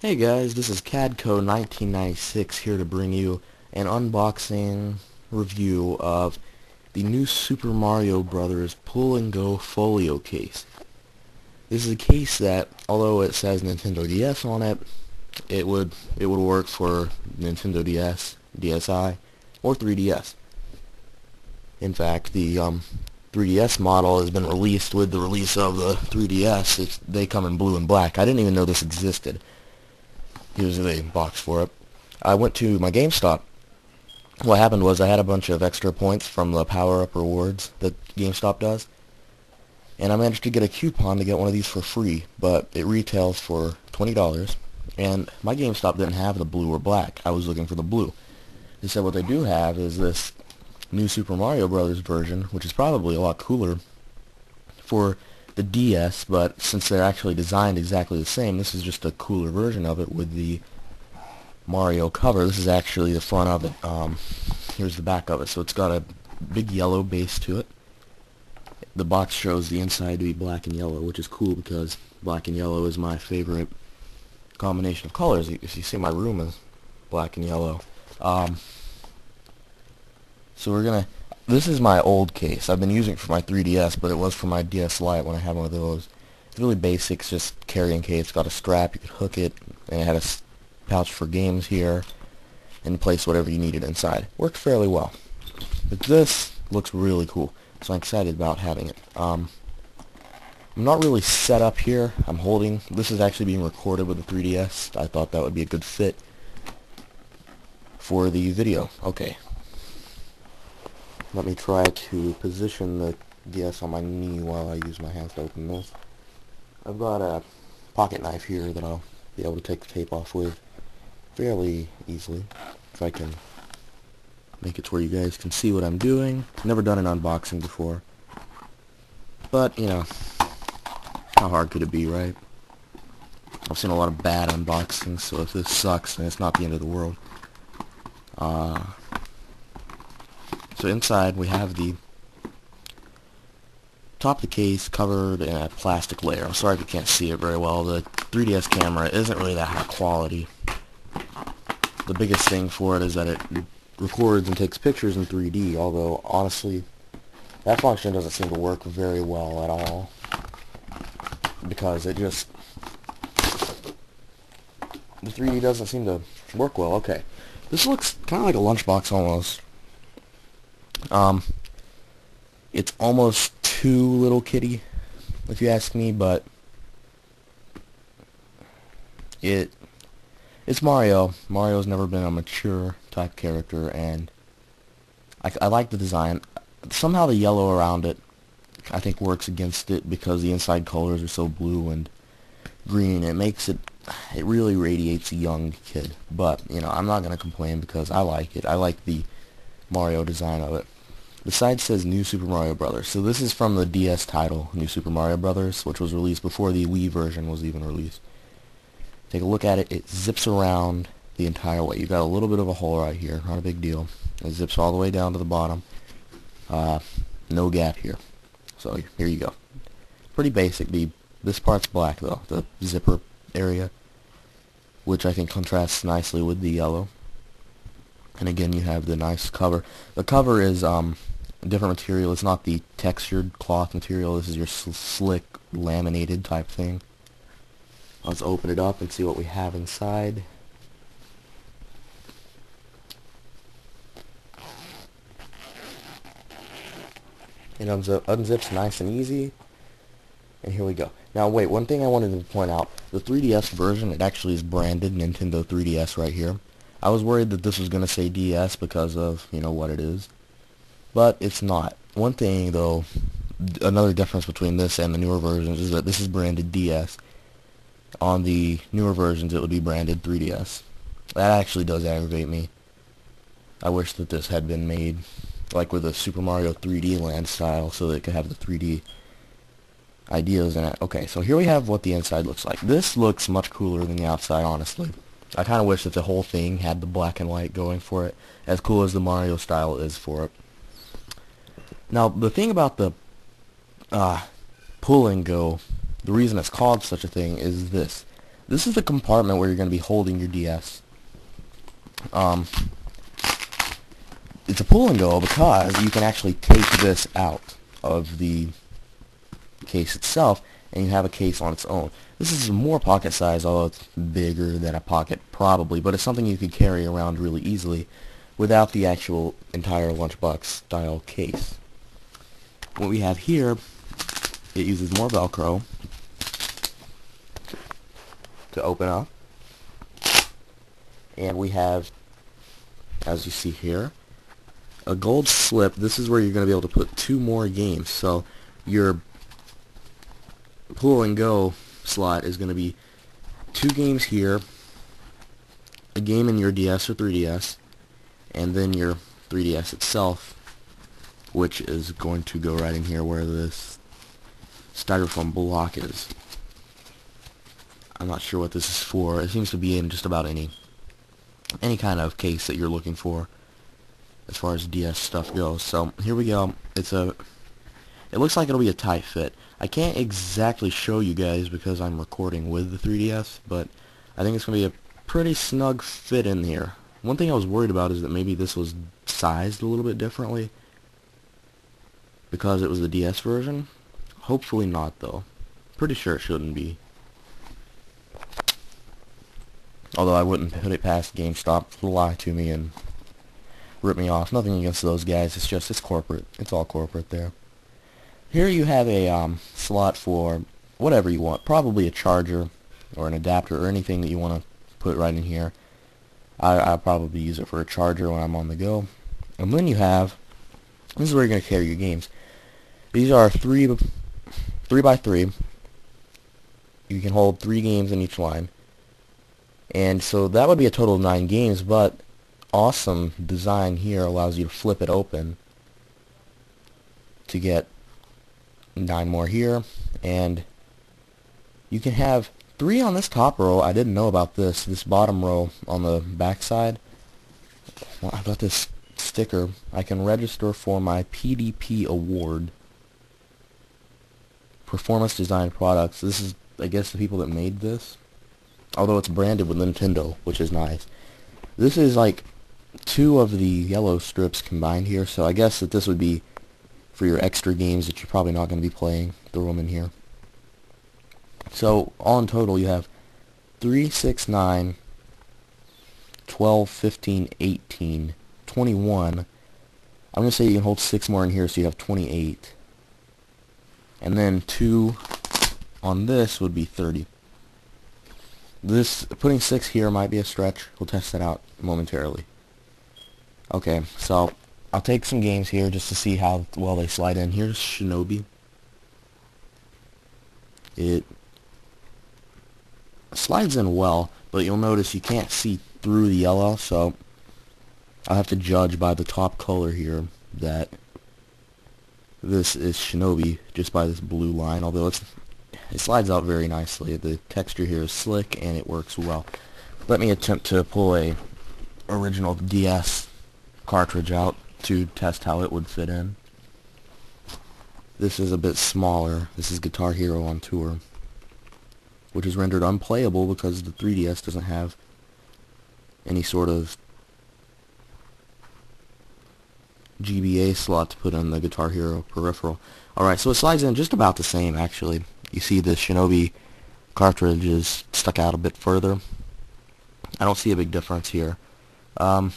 Hey guys, this is Cadco1996 here to bring you an unboxing review of the new Super Mario Bros. Pull Go Folio case. This is a case that, although it says Nintendo DS on it, it would work for Nintendo DS, DSi, or 3DS. In fact, the 3DS model has been released with the release of the 3DS. They come in blue and black. I didn't even know this existed. Here's the box for it. I went to my GameStop. What happened was I had a bunch of extra points from the power-up rewards that GameStop does, and I managed to get a coupon to get one of these for free, but it retails for $20, and my GameStop didn't have the blue or black. I was looking for the blue. They said what they do have is this new Super Mario Bros. Version, which is probably a lot cooler for the DS, but since they're actually designed exactly the same, this is just a cooler version of it with the Mario cover. This is actually the front of it. Here's the back of it. So it's got a big yellow base to it. The box shows the inside to be black and yellow, which is cool because black and yellow is my favorite combination of colors. If you see, my room is black and yellow. So this is my old case. I've been using it for my 3DS, but it was for my DS Lite when I had one of those. It's really basic, it's just carrying case. It's got a strap, you could hook it, and it had a pouch for games here, and place whatever you needed inside. Worked fairly well. But this looks really cool, so I'm excited about having it. I'm not really set up here. This is actually being recorded with the 3DS. I thought that would be a good fit for the video. Okay. Let me try to position the DS on my knee while I use my hands to open this. I've got a pocket knife here that I'll be able to take the tape off with fairly easily, if I can make it to where you guys can see what I'm doing. Never done an unboxing before, but, you know, how hard could it be, right? I've seen a lot of bad unboxings, so if this sucks, then it's not the end of the world. So inside we have the top of the case covered in a plastic layer. I'm sorry if you can't see it very well. The 3DS camera isn't really that high quality. The biggest thing for it is that it records and takes pictures in 3D, although honestly that function doesn't seem to work very well at all, because the 3D doesn't seem to work well. Okay, this looks kind of like a lunchbox almost. It's almost too little kitty, if you ask me, but it's Mario. Mario's never been a mature type character, and I like the design. Somehow the yellow around it, I think, works against it because the inside colors are so blue and green. It really radiates a young kid, but, you know, I'm not going to complain because I like it. I like the Mario design of it. The side says New Super Mario Bros. So this is from the DS title, New Super Mario Bros., which was released before the Wii version was even released. Take a look at it. It zips around the entire way. You've got a little bit of a hole right here, not a big deal. It zips all the way down to the bottom. No gap here. So here you go. Pretty basic. This part's black though, the zipper area, which I think contrasts nicely with the yellow. And again, you have the nice cover. The cover is different material. It's not the textured cloth material. This is your slick laminated type thing. Let's open it up and see what we have inside. It unzips nice and easy. And here we go. Now wait, one thing I wanted to point out. The 3DS version, it actually is branded Nintendo 3DS right here. I was worried that this was going to say DS because of, you know, what it is. But it's not. One thing, though, another difference between this and the newer versions is that this is branded DS. On the newer versions, it would be branded 3DS. That actually does aggravate me. I wish that this had been made like with a Super Mario 3D Land style so that it could have the 3D ideas in it. Okay, so here we have what the inside looks like. This looks much cooler than the outside, honestly. I kind of wish that the whole thing had the black and white going for it, as cool as the Mario style is for it. Now, the thing about the Pull and Go, the reason it's called such a thing is this. This is the compartment where you're going to be holding your DS. It's a pull and go because you can actually take this out of the case itself, and you have a case on its own. This is more pocket size, although it's bigger than a pocket probably, but it's something you could carry around really easily without the actual entire lunchbox style case. What we have here, it uses more Velcro to open up, and we have, as you see here, a gold slip. This is where you're going to be able to put 2 more games. So your pull and go slot is going to be 2 games here, a game in your DS or 3DS, and then your 3DS itself, which is going to go right in here where this styrofoam block is. I'm not sure what this is for. It seems to be in just about any kind of case that you're looking for as far as DS stuff goes. So here we go. It looks like it'll be a tight fit. I can't exactly show you guys because I'm recording with the 3DS, but I think it's going to be a pretty snug fit in here. One thing I was worried about is that maybe this was sized a little bit differently because it was the DS version. Hopefully not, though. Pretty sure it shouldn't be. Although I wouldn't put it past GameStop to lie to me and rip me off. Nothing against those guys. It's corporate. It's all corporate there. Here you have a slot for whatever you want. Probably a charger or an adapter or anything that you want to put right in here. I'll probably use it for a charger when I'm on the go. And then you have, this is where you're going to carry your games. These are 3 by 3. You can hold 3 games in each line. And so that would be a total of 9 games, but awesome design here allows you to flip it open to get 9 more here, and you can have 3 on this top row. I didn't know about this bottom row on the back side. Well, I got this sticker. I can register for my PDP award, Performance Design Products. This is, I guess, the people that made this, although it's branded with Nintendo, which is nice. This is like 2 of the yellow strips combined here, so I guess that this would be for your extra games that you're probably not going to be playing. Throw them in here. So all in total you have 3, 6, 9, 12, 15, 18, 21. I'm going to say you can hold 6 more in here, so you have 28. And then 2 on this would be 30. This, putting 6 here might be a stretch. We'll test that out momentarily. Okay, so I'll take some games here just to see how well they slide in. Here's Shinobi. It slides in well, but you'll notice you can't see through the yellow, so I'll have to judge by the top color here that this is Shinobi just by this blue line, although it slides out very nicely. The texture here is slick and it works well. Let me attempt to pull a original DS cartridge out to test how it would fit in. This is a bit smaller. This is Guitar Hero on tour, which is rendered unplayable because the 3DS doesn't have any sort of GBA slot to put in the Guitar Hero peripheral. Alright, so it slides in just about the same, actually. You see the Shinobi cartridge is stuck out a bit further. I don't see a big difference here. We'll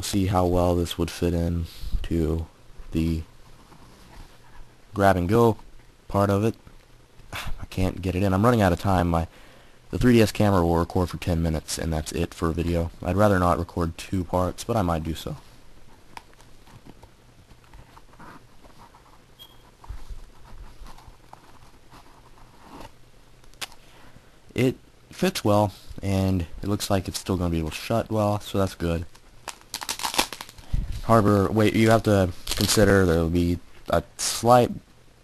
see how well this would fit in to the grab and go part of it. I can't get it in. I'm running out of time. The 3DS camera will record for 10 minutes, and that's it for a video. I'd rather not record 2 parts, but I might do so. It fits well, and it looks like it's still going to be able to shut well, so that's good. However, wait, you have to consider there will be a slight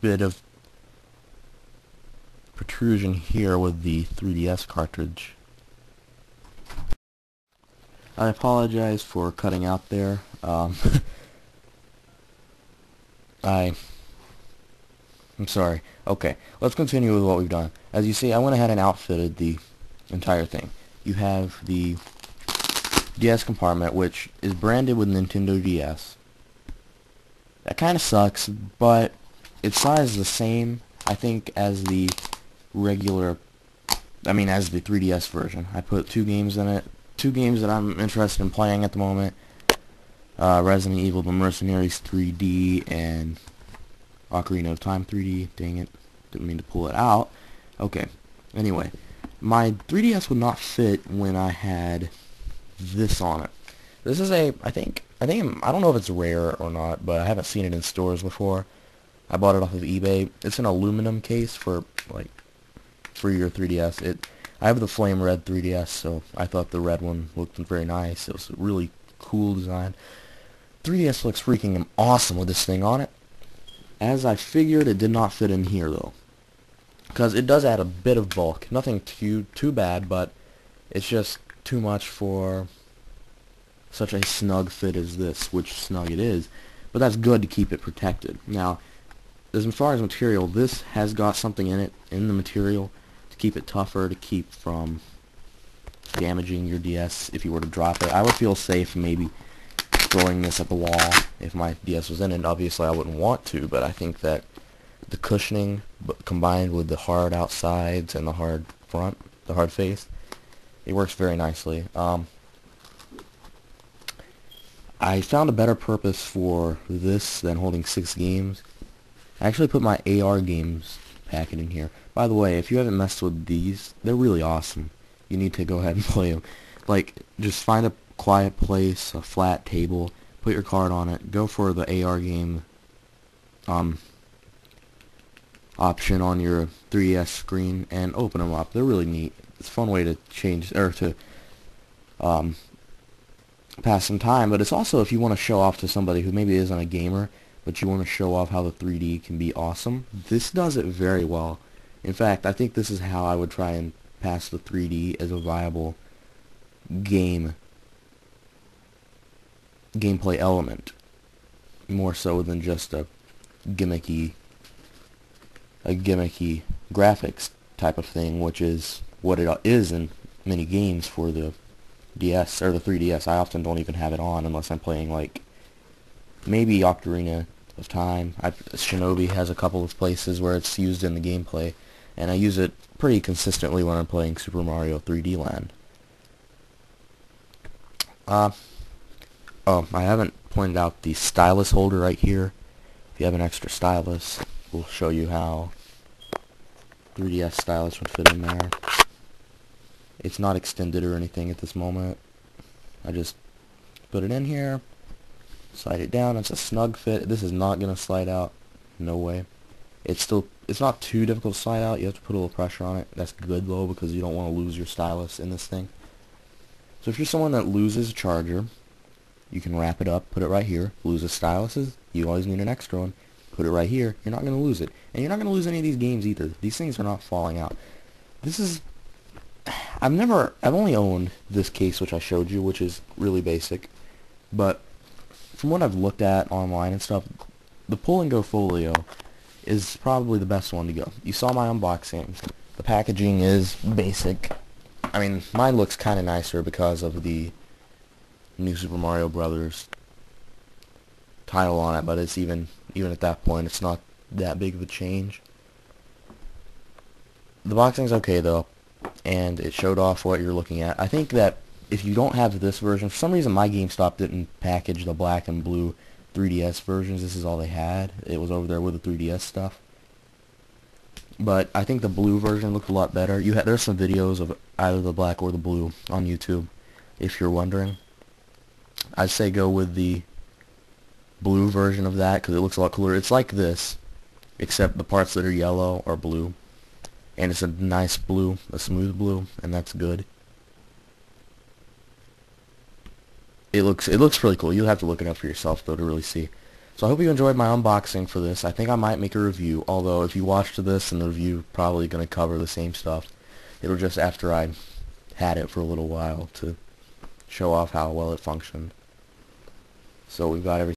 bit of protrusion here with the 3DS cartridge. I apologize for cutting out there. I'm sorry. Okay, let's continue with what we've done. As you see, I went ahead and outfitted the entire thing. You have the DS compartment, which is branded with Nintendo DS. That kind of sucks, but its size is the same, I think, as the regular, as the 3DS version. I put 2 games in it, 2 games that I'm interested in playing at the moment. Resident Evil The Mercenaries 3D and Ocarina of Time 3D. Dang it, didn't mean to pull it out. Okay, anyway, my 3DS would not fit when I had this on it. This is I don't know if it's rare or not, but I haven't seen it in stores before. I bought it off of eBay. It's an aluminum case for your 3DS. I have the flame red 3DS, so I thought the red one looked very nice. It was a really cool design. 3DS looks freaking awesome with this thing on it. As I figured, it did not fit in here though, because it does add a bit of bulk. Nothing too bad, but it's just too much for such a snug fit as this, which snug it is, but that's good to keep it protected. Now, as far as material, this has got something in it, in the material, to keep it tougher, to keep from damaging your DS if you were to drop it. I would feel safe maybe throwing this at the wall if my DS was in it. Obviously, I wouldn't want to, but I think that the cushioning, combined with the hard outsides and the hard front, the hard face, it works very nicely. I found a better purpose for this than holding 6 games. I actually put my AR games packet in here. By the way, if you haven't messed with these, they're really awesome. You need to go ahead and play them. Just find a quiet place, a flat table, put your card on it, go for the AR game option on your 3DS screen, and open them up. They're really neat. It's a fun way to pass some time, but it's also if you want to show off to somebody who maybe isn't a gamer, but you want to show off how the 3D can be awesome. This does it very well. In fact, I think this is how I would try and pass the 3D as a viable gameplay element, more so than just a gimmicky graphics type of thing, which is what it is in many games for the DS or the 3DS. I often don't even have it on unless I'm playing maybe Ocarina of Time. Shinobi has a couple of places where it's used in the gameplay, and I use it pretty consistently when I'm playing Super Mario 3D Land. I haven't pointed out the stylus holder right here. If you have an extra stylus, we'll show you how 3DS stylus would fit in there. It's not extended or anything at this moment. I just put it in here, slide it down. It's a snug fit. This is not going to slide out. No way. It's not too difficult to slide out. You have to put a little pressure on it. That's good though, because you don't want to lose your stylus in this thing. So if you're someone that loses a charger, you can wrap it up, put it right here. Loses styluses, you always need an extra one. Put it right here. You're not going to lose it. And you're not going to lose any of these games either. These things are not falling out. I've only owned this case which I showed you, which is really basic, but from what I've looked at online and stuff, the Pull Go Folio is probably the best one to go. You saw my unboxing. The packaging is basic. Mine looks kind of nicer because of the new Super Mario Brothers title on it, but it's even at that point, it's not that big of a change. The boxing's okay though, and it showed off what you're looking at. I think that if you don't have this version, for some reason my GameStop didn't package the black and blue 3DS versions. This is all they had. It was over there with the 3DS stuff. But I think the blue version looked a lot better. There's some videos of either the black or the blue on YouTube, if you're wondering. I'd say go with the blue version of that because it looks a lot cooler. It's like this, except the parts that are yellow are blue. And it's a nice blue, a smooth blue, and that's good. It looks really cool. You'll have to look it up for yourself though to really see. So I hope you enjoyed my unboxing for this. I think I might make a review, although if you watched this, and the review probably going to cover the same stuff. It'll just after I had it for a little while to show off how well it functioned. So we've got everything.